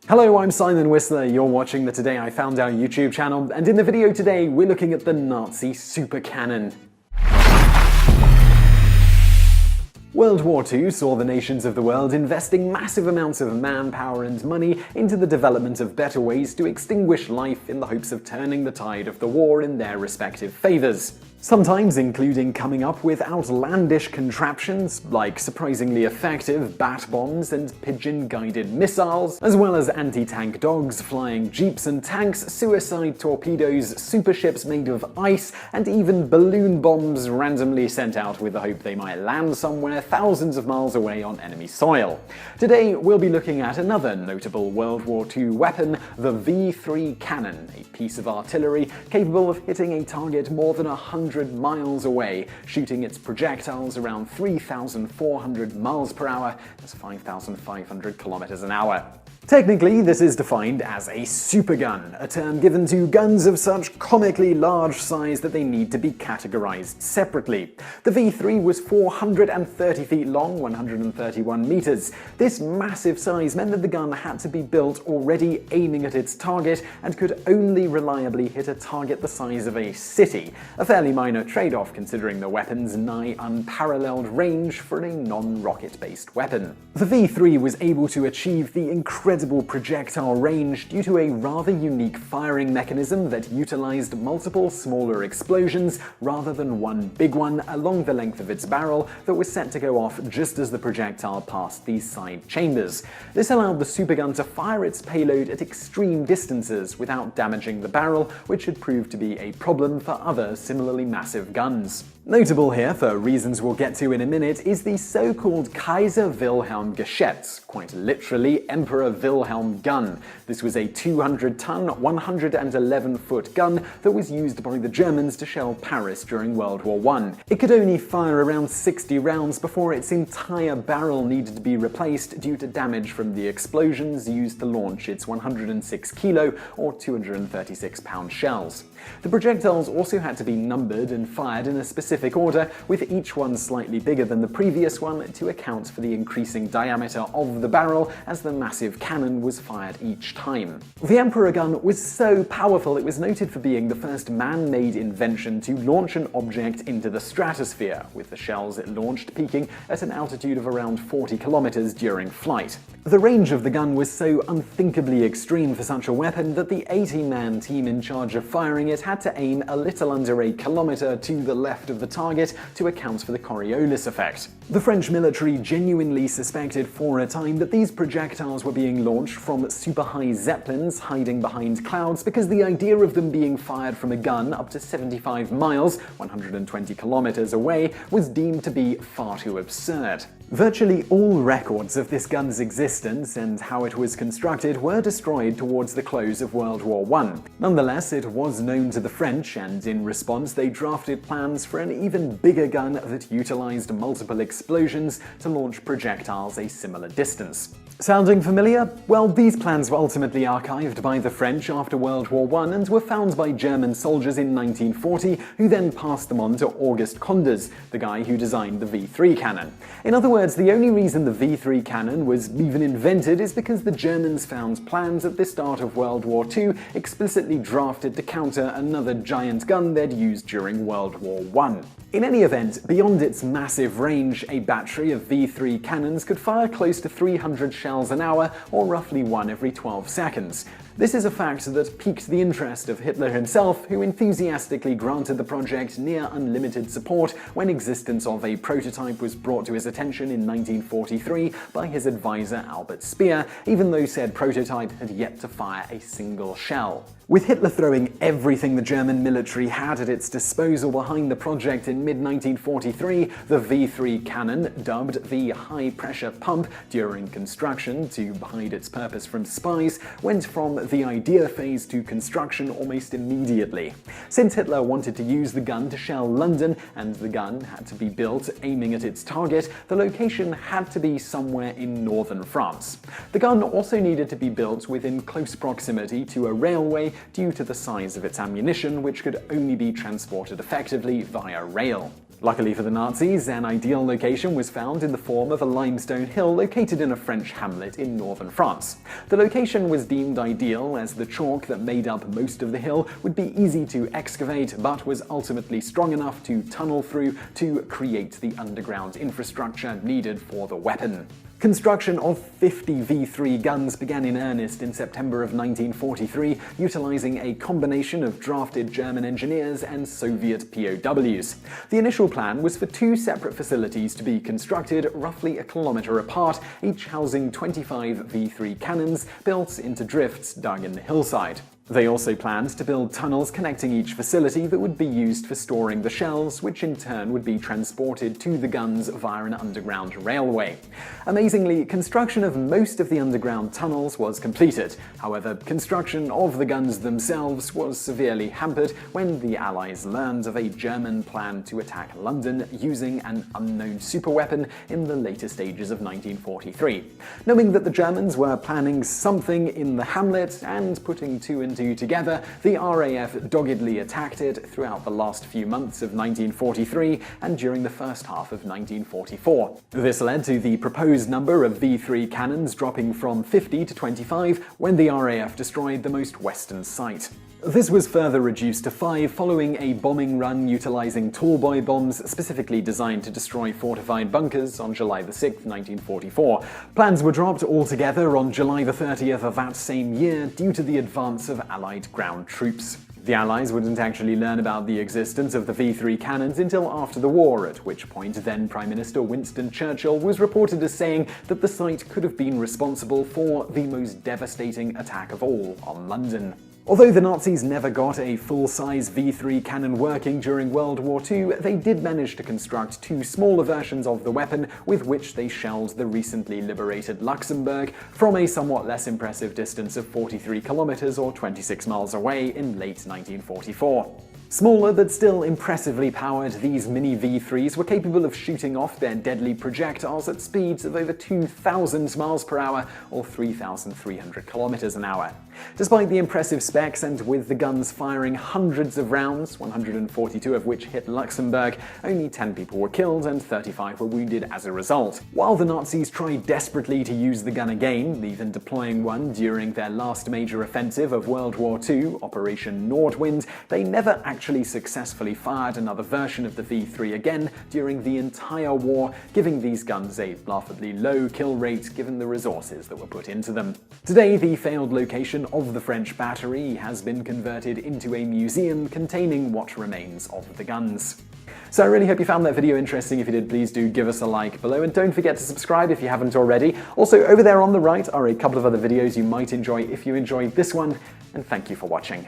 Hello, I'm Simon Whistler, you're watching the Today I Found Out YouTube channel, and in the video today we're looking at the Nazi super cannon. World War II saw the nations of the world investing massive amounts of manpower and money into the development of better ways to extinguish life in the hopes of turning the tide of the war in their respective favors. Sometimes including coming up with outlandish contraptions like surprisingly effective bat bombs and pigeon-guided missiles, as well as anti-tank dogs, flying jeeps and tanks, suicide torpedoes, super ships made of ice, and even balloon bombs randomly sent out with the hope they might land somewhere thousands of miles away on enemy soil. Today we'll be looking at another notable World War II weapon, the V3 cannon, a piece of artillery capable of hitting a target more than 100 miles away, shooting its projectiles around 3,400 miles per hour, that's 5,500 kilometers an hour. Technically, this is defined as a supergun, a term given to guns of such comically large size that they need to be categorized separately. The V3 was 430 feet long, 131 meters. This massive size meant that the gun had to be built already aiming at its target and could only reliably hit a target the size of a city, a fairly minor trade-off considering the weapon's nigh unparalleled range for a non-rocket-based weapon. The V3 was able to achieve the incredible projectile range due to a rather unique firing mechanism that utilized multiple smaller explosions rather than one big one along the length of its barrel that was set to go off just as the projectile passed these side chambers. This allowed the supergun to fire its payload at extreme distances without damaging the barrel, which had proved to be a problem for other similarly massive guns. Notable here, for reasons we'll get to in a minute, is the so-called Kaiser Wilhelm Geschütz, quite literally Emperor Wilhelm gun. This was a 200-ton, 111-foot gun that was used by the Germans to shell Paris during World War I. It could only fire around 60 rounds before its entire barrel needed to be replaced due to damage from the explosions used to launch its 106-kilo or 236-pound shells. The projectiles also had to be numbered and fired in a specific order, with each one slightly bigger than the previous one to account for the increasing diameter of the barrel as the massive cannon was fired each time. The Emperor gun was so powerful it was noted for being the first man-made invention to launch an object into the stratosphere, with the shells it launched peaking at an altitude of around 40 kilometers during flight. The range of the gun was so unthinkably extreme for such a weapon that the 80-man team in charge of firing it had to aim a little under a kilometer to the left of the target to account for the Coriolis effect. The French military genuinely suspected for a time that these projectiles were being launched from super-high zeppelins hiding behind clouds because the idea of them being fired from a gun up to 75 miles, 120 kilometers away, was deemed to be far too absurd. Virtually all records of this gun's existence and how it was constructed were destroyed towards the close of World War I. Nonetheless, it was known to the French, and in response they drafted plans for an even bigger gun that utilized multiple explosions to launch projectiles a similar distance. Sounding familiar? Well, these plans were ultimately archived by the French after World War I and were found by German soldiers in 1940, who then passed them on to August Conders, the guy who designed the V3 cannon. In other words, the only reason the V3 cannon was even invented is because the Germans found plans at the start of World War II explicitly drafted to counter another giant gun they'd used during World War I. In any event, beyond its massive range, a battery of V3 cannons could fire close to 300 shells an hour, or roughly one every 12 seconds. This is a fact that piqued the interest of Hitler himself, who enthusiastically granted the project near unlimited support when existence of a prototype was brought to his attention in 1943 by his advisor Albert Speer, even though said prototype had yet to fire a single shell. With Hitler throwing everything the German military had at its disposal behind the project in mid-1943, the V3 cannon, dubbed the high-pressure pump during construction to hide its purpose from spies, went from the idea phase to construction almost immediately. Since Hitler wanted to use the gun to shell London, and the gun had to be built aiming at its target, the location had to be somewhere in northern France. The gun also needed to be built within close proximity to a railway due to the size of its ammunition, which could only be transported effectively via rail. Luckily for the Nazis, an ideal location was found in the form of a limestone hill located in a French hamlet in northern France. The location was deemed ideal as the chalk that made up most of the hill would be easy to excavate, but was ultimately strong enough to tunnel through to create the underground infrastructure needed for the weapon. Construction of 50 V3 guns began in earnest in September of 1943, utilizing a combination of drafted German engineers and Soviet POWs. The initial plan was for two separate facilities to be constructed roughly a kilometer apart, each housing 25 V3 cannons built into drifts dug in the hillside. They also planned to build tunnels connecting each facility that would be used for storing the shells, which in turn would be transported to the guns via an underground railway. Amazingly, construction of most of the underground tunnels was completed. However, construction of the guns themselves was severely hampered when the Allies learned of a German plan to attack London using an unknown superweapon in the later stages of 1943. Knowing that the Germans were planning something in the hamlet and putting two and two together, the RAF doggedly attacked it throughout the last few months of 1943 and during the first half of 1944. This led to the proposed number of V3 cannons dropping from 50 to 25 when the RAF destroyed the most western site. This was further reduced to 5 following a bombing run utilizing tallboy bombs specifically designed to destroy fortified bunkers on July 6, 1944. Plans were dropped altogether on July 30th of that same year due to the advance of Allied ground troops. The Allies wouldn't actually learn about the existence of the V3 cannons until after the war, at which point then Prime Minister Winston Churchill was reported as saying that the site could have been responsible for the most devastating attack of all on London. Although the Nazis never got a full-size V3 cannon working during World War II, they did manage to construct two smaller versions of the weapon with which they shelled the recently liberated Luxembourg from a somewhat less impressive distance of 43 kilometers or 26 miles away in late 1944. Smaller but still impressively powered, these mini V3s were capable of shooting off their deadly projectiles at speeds of over 2,000 miles per hour or 3,300 kilometers an hour. Despite the impressive specs and with the guns firing hundreds of rounds, 142 of which hit Luxembourg, only 10 people were killed and 35 were wounded as a result. While the Nazis tried desperately to use the gun again, even deploying one during their last major offensive of World War II, Operation Nordwind, they never actually successfully fired another version of the V3 again during the entire war, giving these guns a laughably low kill rate given the resources that were put into them. Today, the failed location of the French battery has been converted into a museum containing what remains of the guns. So I really hope you found that video interesting. If you did, please do give us a like below and don't forget to subscribe if you haven't already. Also, over there on the right are a couple of other videos you might enjoy if you enjoyed this one, and thank you for watching.